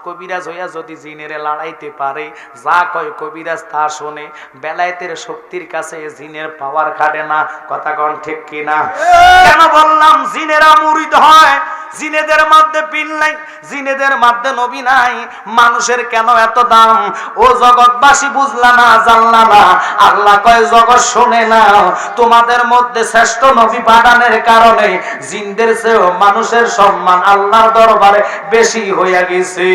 কবিরাজ হইয়া যদি জিনের লড়াইতে পারে, যা কয় কবিরাজ তা শোনে। বেলায়েতের শক্তির কাছে জিনের পাওয়ার খাটে না। কথা কোন ঠিক কিনা? কেন বললাম জিনেরা মুরিদ হয়? জিনেদের মধ্যে পীর নাই, জিনেদের মধ্যে নবী নাই। মানুষের কেন এত দাম? ও জগৎবাসী বুঝলা না, জানলা না? আল্লাহ কয় জগৎ শুনে না, তোমাদের মধ্যে শ্রেষ্ঠ নবী পাঠানোর কারণে জিনদের চেয়েও মানুষের সম্মান আল্লাহর দরবারে বেশি হইয়া গেছে।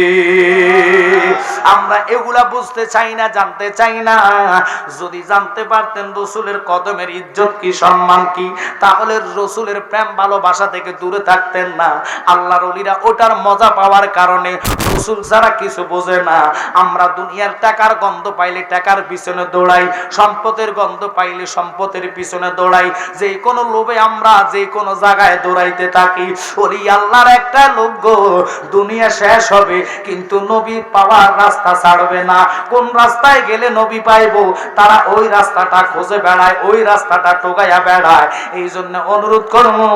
আমরা এগুলা বুঝতে চাই না, জানতে চাই না। যদি জানতে পারতেন রসুলের কদমের ইজ্জত কি, সম্মান কি, তাহলে রসুলের প্রেম ভালোবাসা থেকে দূরে থাকতেন না। আল্লাহর ওলিরা ওটার মজা পাওয়ার কারণে রসুল ছাড়া কিছু বোঝে না। আমরা দুনিয়ার টাকার গন্ধ পাইলে টাকার পিছনে দৌড়াই, সম্পদের গন্ধ পাইলে সম্পদের পিছনে দৌড়াই, যে কোনো লোভে আমরা যে কোনো জায়গায় দৌড়াইতে থাকি। ওলি আল্লাহর একটা লোক গো, দুনিয়া শেষ হবে কিন্তু নবী পাওয়ার রাস্তা ছাড়বে না। কোন রাস্তায় গেলে নবী পাইবো, তারা ওই রাস্তাটা খুঁজে বেড়ায়, ওই রাস্তাটা টোকাইয়া বেড়ায়। এই জন্য অনুরোধ করবো,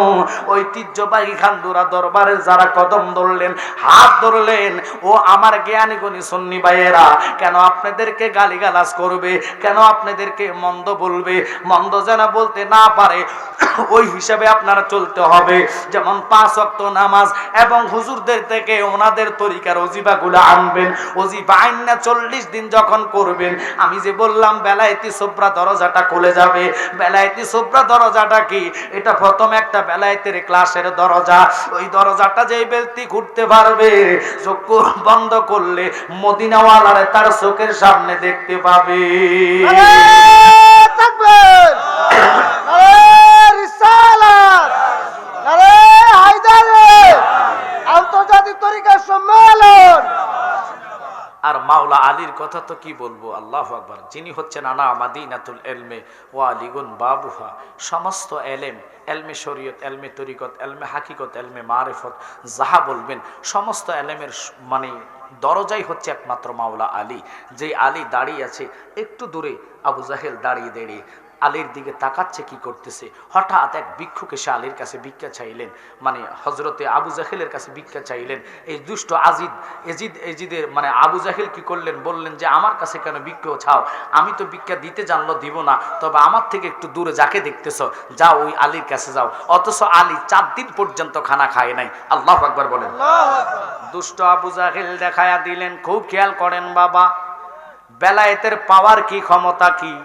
ঐতিহ্যবাহী খানদুরা দরবারে যারা কদম ধরলেন, হাত ধরলেন, ও আমার জ্ঞানী গুণী সুন্নি ভাইয়েরা, কেন আপনাদেরকে গালিগালাজ করবে, কেন আপনাদেরকে মন্দ বলবে? মন্দ যেন বলতে না পারে ওই হিসাবে আপনারা চলতে হবে। যেমন 5 ওয়াক্ত নামাজ এবং হুজুরদের থেকে ওনাদের তরিকার ওজিফাগুলো আনবেন। ওজিফা আইনা 40 দিন যখন করবেন, আমি যে বললাম বেলায়েতি সুবরা দরজাটা খুলে যাবে। বেলায়েতি সুবরা দরজাটা কি? এটা প্রথম একটা বেলায়েতের ক্লাসের দরজা। ওই দরজাটা যেই ব্যক্তি ঘুরতে পারবে, চোখ বন্ধ করলে মদিনাওয়ালারে তার চোখের সামনে দেখতে পাবে। আন্তর্জাতিক তরিকার সম্মেলন। আর মাওলা আলীর কথা তো কি বলবো, আল্লাহু আকবার। যিনি হচ্ছেন আনা মাদিনাতুল ইলমে ওয়া আলিগুন বাবুহা। সমস্ত এলেম, এলমে শরীয়ত, এলমে তরিকত, এলমে হাকিকত, এলমে মারিফত, যাহা বলবেন সমস্ত এলেমের মানে দরজাই হচ্ছে একমাত্র মাওলা আলী। যে আলী দাঁড়িয়ে আছে একটু দূরে, আবু জাহেল দাঁড়িয়ে দাঁড়িয়ে আলীর দিকে তাকাচ্ছে কি করতেছে। হঠাৎ এক ভিক্ষুক এসে আলীর কাছে ভিক্ষা চাইলেন, মানে হজরতে আবু জাহেলের কাছে ভিক্ষা চাইলেন। এই দুষ্ট এজিদের মানে আবু জাহেল কি করলেন, বললেন যে আমার কাছে কেন ভিক্ষা চাও? আমি তো ভিক্ষা দিতে জানলো দিব না, তবে আমার থেকে একটু দূরে যাকে দেখতেছ যাও, ওই আলীর কাছে যাও। অথচ আলী 4 দিন পর্যন্ত খানা খায় নাই। আল্লাহু আকবার বলেন। দুষ্ট আবু জাহেল দেখায়া দিলেন। খুব খেয়াল করেন বাবা, বেলায়েতের পাওয়ার কি, ক্ষমতা কি।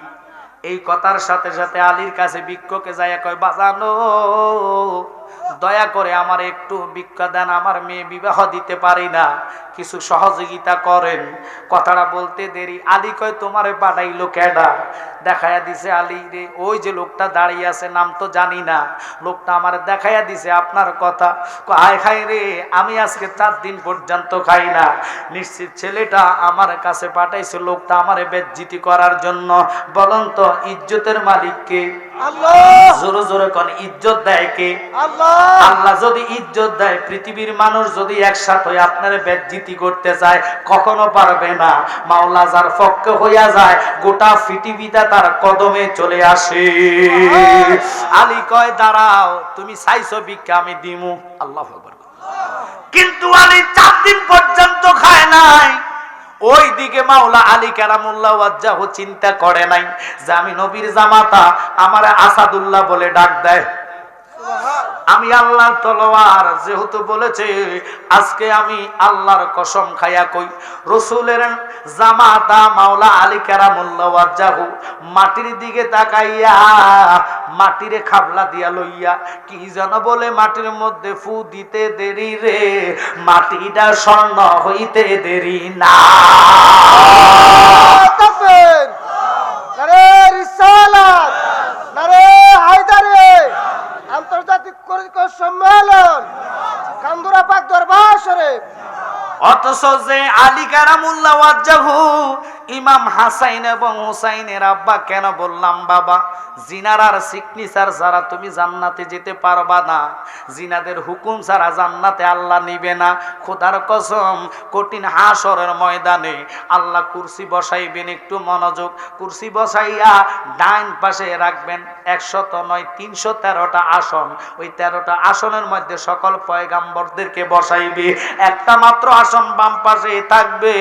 এই কথার সাথে সাথে আলীর কাছে ভিক্ষুকে যায় কয়, বাজানো দয়া করে আমার একটু ভিক্ষা দেন, আমার মেয়ে বিবাহ দিতে পারি না, কিছু সহযোগিতা করেন। কথাটা বলতে দেরি, আলী কয় তোমারে পাঠাইলো কেডা? দেখায়া দিছে আলী রে, ওই যে লোকটা দাঁড়িয়ে আছে, নাম তো জানি না, লোকটা আমার দেখায়া দিছে আপনার কথা। হায় খাই রে, আমি আজকে 4 দিন পর্যন্ত খাই না, নিশ্চিত ছেলেটা আমার কাছে পাঠাইছে লোকটা আমারে বেজ্জিতি করার জন্য। বলুন তো ইজ্জতের মালিক কে? আল্লাহ। জোরে জোরে কোন ইজ্জত দেয় কে? আল্লাহ। আল্লাহ যদি ইজ্জত দেয়, পৃথিবীর মানুষ যদি একসাথে হয়ে আপনার বেজ্জিতি করতে চায় কখনো পারবে না। মাওলা যার পক্ষে হইয়া যায়, গোটা পৃথিবীটা তার কদমে চলে আসে। আলী কয় দাঁড়াও, তুমি চাইছো ভিক্ষা আমি দিমু। আল্লাহু আকবার। কিন্তু আলী 4 দিন পর্যন্ত খায় নাই। ওই দিকে মাওলা আলী কারামুল্লাহ ওয়াজ্জাহু চিন্তা করে নাই যে আমি নবীর জামাতা, আমার আসাদুল্লাহ বলে ডাক দেয়, আমি আল্লাহর তলোয়ার। যেহেতু বলেছে, আজকে আমি আল্লাহর কসম খাইয়া কই, রসুলের জামাতা মাওলা আলী কারামুল্লাহ ওয়াজ্জাহু মাটির দিকে তাকাইয়া মাটিরে খাবলা দিয়া লইয়া কি যেন বলে, মাটির মধ্যে ফু দিতে দেরি রে, মাটিটা স্বর্ণ হইতে দেরি না। আন্তর্জাতিক সম্মেলন কান্দুরা পাক দরবার শরীফ। অথচ যে আলী কারামুল্লাহ ওয়াজ্জাহু ইমাম হাসাইন এবং হুসাইনের আব্বা কেন বললাম বাবা, জিনার আর সিগনেচার ছাড়া তুমি জান্নাতে যেতে পারবা না, জিনাদের হুকুম ছাড়া জান্নাতে আল্লাহ নিবে না। খোদার কসম, কঠিন হাসরের ময়দানে আল্লাহ কুরসি বসাইবেন, একটু মনোযোগ, কুরসি বসাইয়া ডাইন পাশে রাখবেন 100 নয় 313টা আসন। ওই 13টা আসনের মধ্যে সকল পয়গাম্বরদেরকে বসাইবে। একটা মাত্র আসন বাম পাশে থাকবে,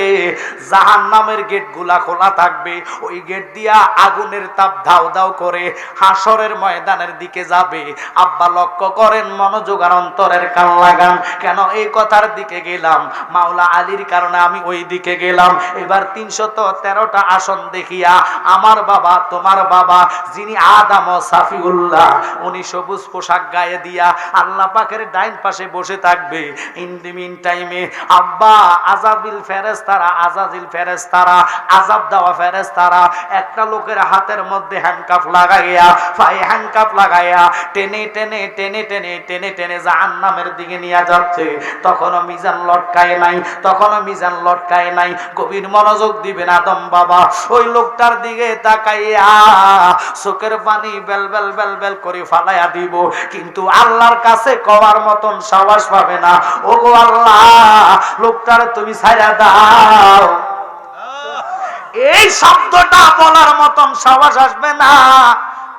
জাহান্নামের গেট গুলা খোলা থাকবে। ওই গেট দিয়া আগুনের তাপ দাও দাও করে হাসরের ময়দানের দিকে যাবে। আব্বা লক্ষ্য করেন, মনোযোগ আর অন্তরের কান লাগান। কেন এই কথার দিকে গেলাম? মাওলা আলীর কারণে আমি ওই দিকে গেলাম। এবার 313টা আসন দেখিয়া আমার বাবা, তোমার বাবা যিনি আদম ও সাফিউল্লাহ, উনি সবুজ পোশাক গায়ে দিয়া আল্লাহ পাকের ডাইন পাশে বসে থাকবে। ইন দি মিন টাইমে আব্বা আজাবিল ফেরেশতারা, আজাজিল ফেরেশতারা, আযাব দেওয়া ফেরেশতারা একটা লোকের হাতের মধ্যে হ্যান্ডকাফ লাগাইয়া, পায়ে হ্যান্ডকাফ লাগাইয়া টেনে টেনে টেনে টেনে টেনে টেনে জাহান্নামের দিকে নিয়ে যাচ্ছে। তখনও মিজান লটকায় নাই, তখনও মিজান লটকায় নাই। গভীর মনোযোগ দিবেন আদম বাবা, ওই লোকটার দিকে তাকাইয়া চোখের পানি বেল বেল বেল বেল করে ফালাইয়া দিব, কিন্তু আল্লাহর কাছে কওয়ার মতন সাহস পাবে না। ওগো আল্লাহ, লোকটার তুমি ছাইড়া দাও। এই শব্দটা বলার মতন সাহস আসবে না।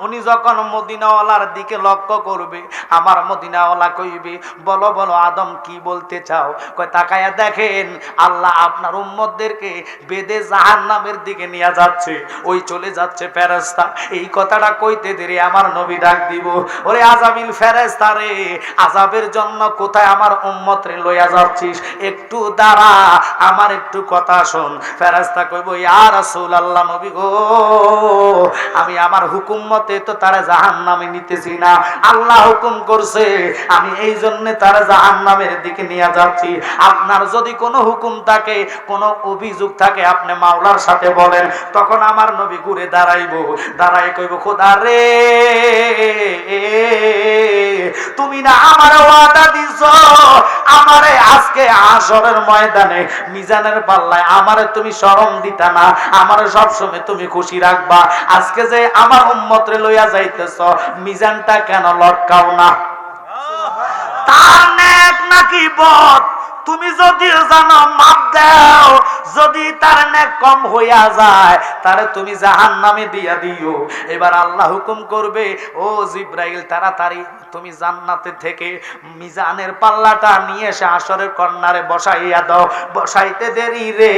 উনি যখন মদিনাওয়ালার দিকে লক্ষ্য করবে, আমার মদিনাওয়ালা কইবে, বলো বলো আদম কি বলতে চাও? কয় তাকায়া দেখেন, আল্লাহ আপনার উম্মতদেরকে বেদে জাহান্নামের দিকে নিয়ে যাচ্ছে, ওই চলে যাচ্ছে ফেরেশতা। এই কথাটা কইতে দেরি আমার নবী ডাক দিব, ওরে আযাবিল ফেরেশতা রে, আযাবের জন্য কোথায় আমার উম্মত রে লইয়া যাচ্ছিস? একটু দাঁড়া, আমার একটু কথা শোন। ফেরেশতা কইব, ইয়া রাসূলুল্লাহ, নবী গো, আমি আমার হুকুম মতে তো তারা জাহান্নামে নিতেছি না, আল্লাহ হুকুম করছে, আমি এই জন্য তারা জাহান্নামের দিকে নিয়ে যাচ্ছি। আপনার যদি কোনো হুকুম থাকে, কোনো অভিযোগ থাকে, আপনি মাওলার সাথে বলেন। তখন আমার নবী ঘুরে দাঁড়াইব, দাঁড়াই কইব, খোদা রে, তুমি না আমার ওয়াদা দিছো, আমারে আজকে হাসরের ময়দানে মিজানের পাল্লায় আমারে তুমি শরম দিতা না, আমারে সবসময় তুমি খুশি রাখবা। আজকে যে আমার উম্মত রে লইয়া যাইতেছ, মিজানটা কেন লটকাও না? তার নেক নাকি বদ তুমি যদি জানো মাপ দাও, যদি তার নেক কম হইয়া যায় তারে তুমি জাহান্নামে দিয়া দিও। এবার আল্লাহ হুকুম করবে, ও জিব্রাইল তাড়াতাড়ি তুমি জান্নাতে থেকে মিজানের পাল্লাটা নিয়ে এসে হাসরের কর্নারে বসাইয়া দাও। বসাইতে দেরি রে,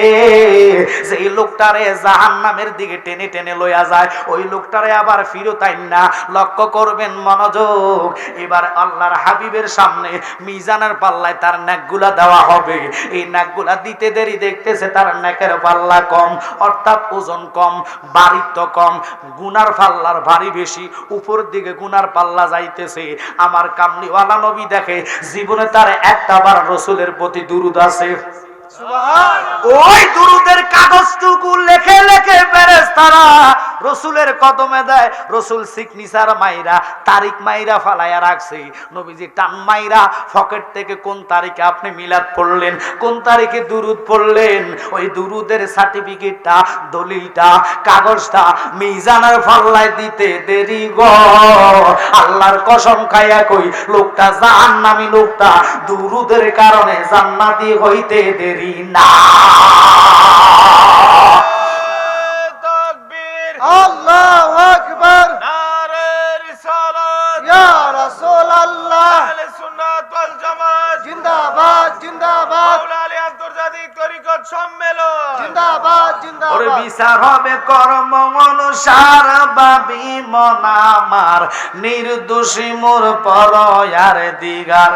যেই লোকটারে জাহান্নামের দিকে টেনে টেনে লইয়া যায়, ওই লোকটারে আবার ফিরত আইনা। লক্ষ্য করবেন, মনোযোগ। এবার আল্লাহর হাবিবের সামনে মিজানের পাল্লায় তার নেকগুলা দেওয়া হবে। এই নেকগুলা দিতে দেরি দেখতেছে তার নেকের পাল্লা কম, অর্থাৎ ওজন কম, বারিত্ব কম, গুনার পাল্লার ভারী বেশি, উপর দিকে গুনার পাল্লা যাইতেছে। আমার কামলিওয়ালা নবী দেখে জীবনে তার একটা বার রাসূলের প্রতি দুরূদ আছে, ওই দুরূদের কাগজটুকু লেখে লেখে ফেরেশতারা রাসূলের কদমে দেয়। রাসূল সিগনেচার মাইরা, তারিখ মাইরা ফালাইয়া রাখছে। নবীজি টান মাইরা পকেট থেকে কোন তারিখে আপনি মিলাদ পড়লেন, কোন তারিখে দুরূদ পড়লেন, ওই দুরূদের সার্টিফিকেটটা, দলিলটা, কাগজটা মিজানের পাল্লায় দিতে দেরি গো। আল্লাহর কসম খাইয়া কই, লোকটা জাহান্নামী, লোকটা দুরূদের কারণে জান্নাতি হইতে দেরি না। তাকবীর, আল্লাহু আকবার, নারে রিসালাত, ইয়া রাসূলুল্লাহ, আহলে সুন্নাত ওয়াল জামাত জিন্দাবাদ, জিন্দাবাদ, মাওলা আলী আন্তর্জাতিক তরিকত সম্মেলন জিন্দাবাদ, জিন্দাবাদ। ওরে বিচার হবে কর্ম অনুসার, বাবি মন আমার নির্দোষী মোর পরয়ার দিগার।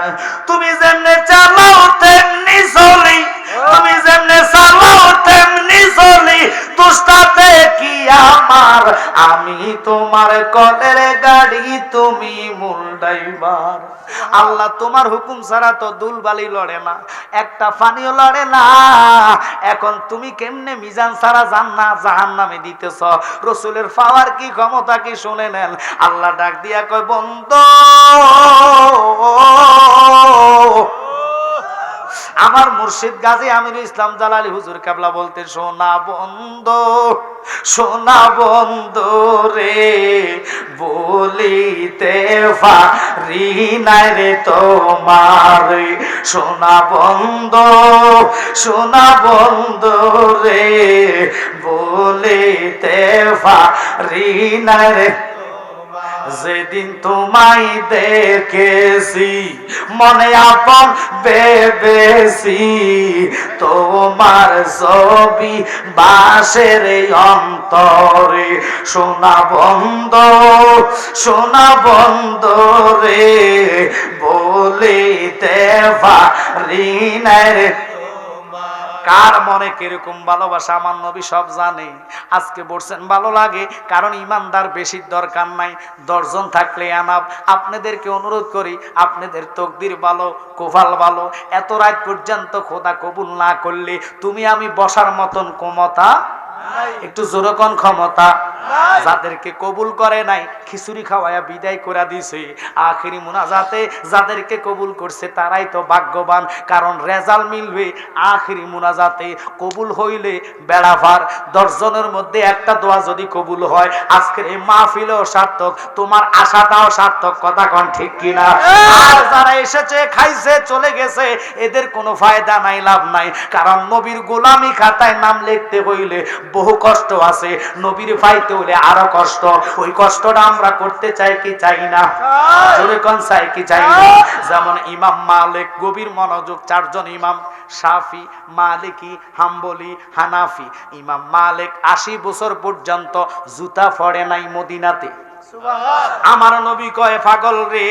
তুমি যেমনে চালাও তেমনি চলি, তুমি যেমনে চালাও তেমনি চলি, দুষ্টাতে কি আমার, আমি তোমার কলের গাড়ি, তুমি মূল ড্রাইভার। আল্লাহ তোমার হুকুম ছাড়া তো দুলবালি লড়ে না, একটা পানিও লড়ে না। এখন তুমি কেমনে মিজান ছাড়া জাহান্নামে দিতেছ? রাসূলের পাওয়ার কি, ক্ষমতা কি শুনে নেন। আল্লাহ ডাক দিয়া কয়, বন্ধু আমার মুর্শিদ গাজী আমিরুল ইসলাম জালালী হুজুর কেবলা বলতে, সোনা বন্ধু রে বলিতে পারি না রে তোমার, সোনা বন্ধু রে বলিতে পারি না রে। যেদিন তোমায় দেখেছি মনে আপন ভেবেছি, তোমার ছবি বাসের অন্তরে, সোনা বন্ধু রে বলিতে পারি না রে। কার মনে কিরকম ভালোবাসা আমার নবী সব জানে। আজকে বলছেন ভালো লাগে, কারণ ইমানদার বেশি দরকার নাই, 10 জন থাকলে আনাব। আপনাদেরকে অনুরোধ করি, আপনাদের তকদির ভালো, কোফাল ভালো, এত রাত পর্যন্ত খোদা কবুল না করলে তুমি আমি বসার মতন ক্ষমতা, একটু জোরকন ক্ষমতা। যাদেরকে কবুল করে নাই খিচুড়ি খাওয়ায়া বিদায় করে দিছে, আখেরি মুনাজাতে যাদেরকে কবুল করছে তারাই তো ভাগ্যবান, কারণ রেজাল্ট মিলবে আখেরি মুনাজাতে। কবুল হইলে বেড়াভার, 10 জনের মধ্যে একটা দোয়া যদি কবুল হয়, আজকের এই মাহফিলও সার্থক, তোমার আশাটাও সার্থক। কথা কোন ঠিক কিনা? আর যারা এসেছে খাইছে চলে গেছে এদের কোনো ফায়দা নাই, লাভ নাই, কারণ নবীর গোলামি খাতায় নাম লিখতে হইলে বহু কষ্ট আছে, নবীর পাইতে হইলে আরো কষ্ট। ওই কষ্টটা আমরা করতে চাই কি চাই না? জোরে কোন চাই কি চাই না? যেমন ইমাম মালিক গভীর মনোযোগ, 4 জন ইমাম, শাফি, মালিকি, হাম্বলি, হানাফি। ইমাম মালিক 80 বছর পর্যন্ত জুতা পরে নাই মদিনাতে। আমার নবী কয়, পাগল রে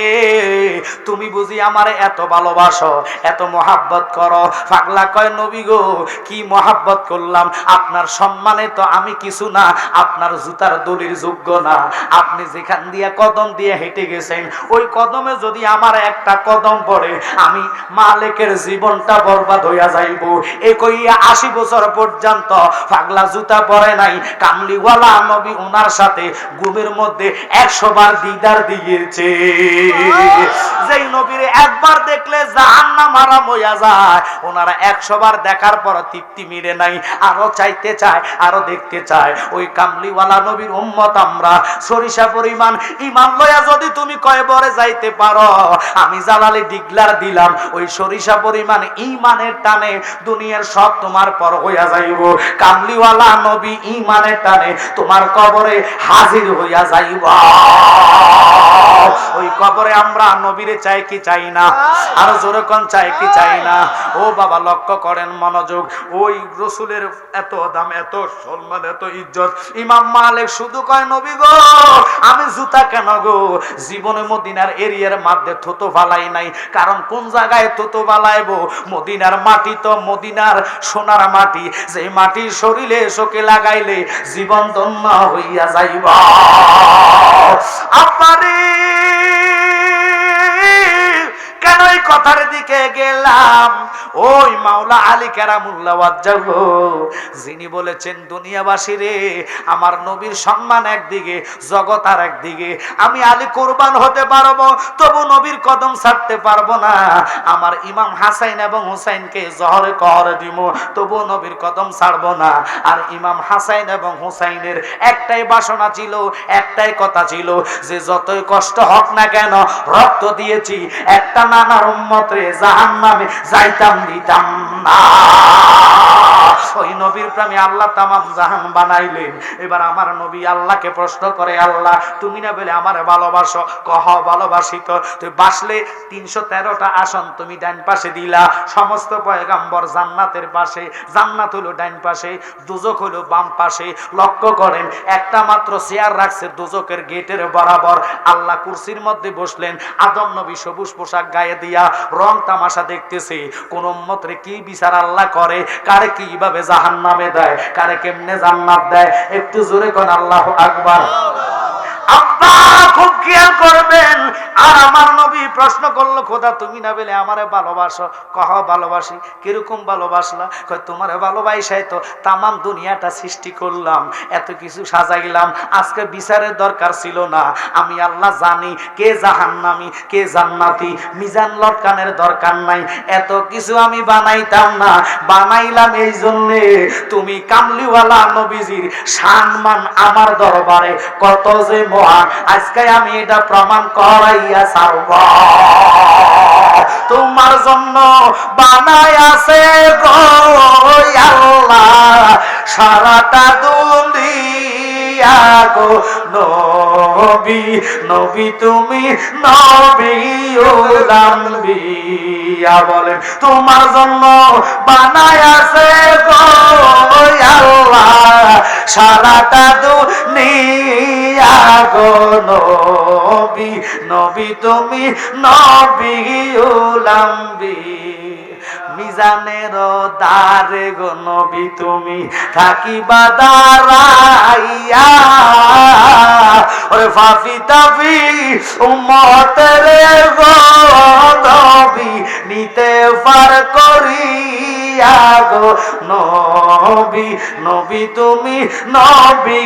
তুমি বুঝি আমারে এত ভালোবাসো, এত মহাব্বত করো? পাগলা কয়, নবী গো কি মহাব্বত করলাম, আপনার সম্মানে তো আমি কিছু না, আপনার জুতার দলির যোগ্য না। আপনি যেখান দিয়ে কদম দিয়ে হেঁটে গেছেন ওই কদমে যদি আমার একটা কদম পড়ে আমি মালিকের জীবনটা বরবাদ হইয়া যাইব। এ কইয়া 80 বছর পর্যন্ত পাগলা জুতা পরে নাই। কামলিওয়ালা নবী ওনার সাথে ঘুমের মধ্যে 100 বার দিদার দিয়েছে। যেই নবীর একবার দেখলে জাহান্নাম হারাম হইয়া যায়, ওনারা 100 বার দেখার পর তৃপ্তি মিলে নাই, আরো চাইতে চায়, আরো দেখতে চায়। ওই কামলিওয়ালা নবীর উম্মত আমরা। সরিষা পরিমাণ ঈমান লয়া যদি তুমি কয়বরে যাইতে পারো, আমি জালালি ডিগলার দিলাম, ওই সরিষা পরিমাণ ঈমানের টানে দুনিয়ার সব তোমার পর হইয়া যাইব। কামলিওয়ালা নবী ঈমানের টানে তোমার কবরে হাজির হইয়া যাইব। ওই কবরে আমরা নবীরে চাই কি চাই না? আর জোরে কোন চাই কি চাই না? ও বাবা লক্ষ্য করেন, মনোযোগ। ওই রাসূলের এত দাম, এত সম্মান, এত ইজ্জত। ইমাম মালিক শুধু কয়, নবী গো আমি জুতা কেন গো জীবনে মদিনার এরিয়ার মধ্যে থুতো ফালাই নাই, কারণ কোন জায়গায় থুতো ফালাইবো? মদিনার মাটি তো মদিনার সোনার মাটি, যে মাটির শরীরে শোকে লাগাইলে জীবন ধন্য হইয়া যাইবা। আপারে কেন এই কথার দিকে গেলাম? ওই মাওলা আলী কেরামুল্লাহ ওয়াজ্জাহু যিনি বলেছেন, দুনিয়াবাসী রে আমার নবীর সম্মান একদিকে, জগৎ আর একদিকে। আমি আলী কুরবান হতে পারবো, তবু নবীর কদম ছাড়তে পারবো না। আমার ইমাম হাসাইন এবং হুসাইনকে জহরে কহরে দিব, তবু নবীর কদম ছাড়বো না। আর ইমাম হাসাইন এবং হুসাইনের একটাই বাসনা ছিল, একটাই কথা ছিল, যে যতই কষ্ট হোক না কেন রক্ত দিয়েছি, একটা নানার উম্মতে জাহান্নামে যাইতাম দিতাম না। ওই নবীর প্রেমে আল্লাহ তামাম জাহান বানাইলেন। এবার আমার নবী আল্লাহকে প্রশ্ন করে, আল্লাহ তুমি না বলে আমারে ভালোবাসো? কহ ভালোবাসি তো। তুই বাসলে 313টা আসন তুমি ডান পাশে দিলা, সমস্ত পয়গাম্বর জান্নাতের পাশে, জান্নাত হলো ডান পাশে, দুজক হলো বাম পাশে। লক্ষ্য করেন একটা মাত্র চেয়ার রাখছে দুজকের গেটের বরাবর। আল্লাহ কুরসির মধ্যে বসলেন, আদম নবী সবুজ পোশাক গায়ে দিয়া রং তামাশা দেখতেছে, কোন উম্মতরে কি বিচার আল্লাহ করে, কারে কিভাবে জাহান্নামে দেয়, কারে কেমনে জান্নাত দেয়। একটু জোরে কোন আল্লাহু আকবার। আব্বা খুব খেয়াল করবেন। আর আমার নবী প্রশ্ন করলো, খোদা তুমি না বলে আমারে ভালোবাসো? কহ ভালোবাসি। কিরকম ভালোবাসলা? কয় তোমারে ভালোবাসাই তো তামাম দুনিয়াটা সৃষ্টি করলাম, এত কিছু সাজাইলাম, আজকে বিচারের দরকার ছিল না। আমি আল্লাহ জানি কে জাহান্নামী কে জান্নাতি, মিজান লটকানের দরকার নাই, এত কিছু আমি বানাইতাম না। বানাইলাম এই জন্যে তুমি কামলিওয়ালা নবীজির সম্মান আমার দরবারে কত যে মহান, আজকে আমি এটা প্রমাণ করাইয়া ছাড়ব। তোমার জন্য বানায় আছে গো আল্লাহ সারাটা দুনিয়া গো নবী, নবী তুমি নবী উলাম্বিয়া। বলেন তোমার জন্য বানায় আছে গো আল্লাহ সারাটা দুনিয়া গো নবী, নবী তুমি নবী উলাম্বিয়া। মিজানের দারে গো নবী তুমি থাকিবা দাঁড়াইয়া, ওরে ফাফি তাফি উম্মতের গো নবী নিতে পার করিয়া গো নবী, নবী তুমি নবী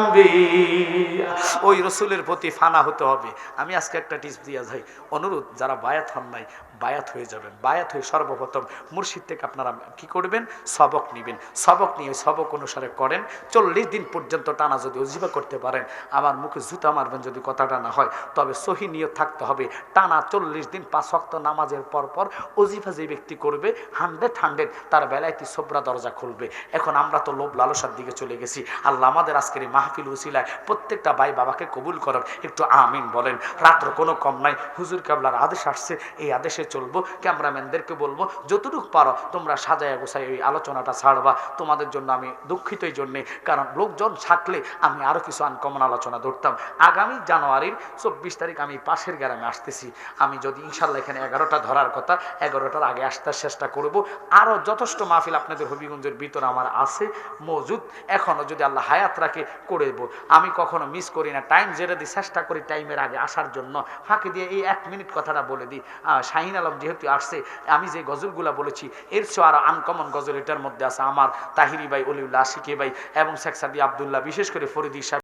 উলাম্বিয়া। ওই রসুলের প্রতি ফানা হতে হবে। আমি আজকে একটা টিপস দিয়া যাই, অনুরোধ যারা বায়াত হন নাই বায়াত হয়ে যাবেন। বায়াত হয়ে সর্বপ্রথম মুর্শিদ থেকে আপনারা কি করবেন, সবক নিবেন। সবক নিয়ে সবক অনুসারে করেন। 40 দিন পর্যন্ত টানা যদি ওজিফা করতে পারেন, আমার মুখে জুতা মারবেন যদি কথাটা না হয়, তবে সহি নিয়ত থাকতে হবে। টানা 40 দিন 5 ওয়াক্ত নামাজের পর পর ওজিফা যে ব্যক্তি করবে 100 তার বেলায় সোবরা দরজা খুলবে। এখন আমরা তো লোভ লালসার দিকে চলে গেছি। আল্লাহ আমাদের আজকের এই মাহফিল উসিলায় প্রত্যেকটা ভাই বাবাকে কবুল করেন। একটু আমিন বলেন। রাত্র কোনো কম নাই, হুজুর কেবলার আদেশ আসছে, এই আদেশে চলবো। ক্যামেরাম্যানদেরকে বলবো যতটুকু পারো তোমরা সাজায়া গোছায় এই আলোচনাটা ছাড়বা। তোমাদের জন্য আমি দুঃখিত এই জন্যে, কারণ লোকজন থাকলে আমি আরো কিছু আনকমন আলোচনা ধরতাম। আগামী জানুয়ারির 24 তারিখ আমি পাশের গ্রামে আসতেছি। আমি যদি ইনশাল্লাহ এখানে 11টা ধরার কথা, 11টার আগে আসতে চেষ্টা করব। আরো যথেষ্ট মাহফিল আপনাদের হবিগঞ্জের ভিতরে আমার আছে মজুদ, এখনো যদি আল্লাহ হায়াত রাখে করব। আমি কখনো মিস করি না, টাইম জেরে দিই, চেষ্টা করি টাইমের আগে আসার জন্য। ফাঁকি দিয়ে এই 1 মিনিট কথাটা বলে দিই। শাহিন আলম যেহেতু আসছে, আমি যে গজলগুলা বলেছি এর চেয়ে আরো আনকমন গজল এটার মধ্যে আছে। আমার তাহিরি ভাই, অলিউল্লাহ আশিকি ভাই এবং শেখ সাদি আবদুল্লাহ, বিশেষ করে ফরিদি সাহেব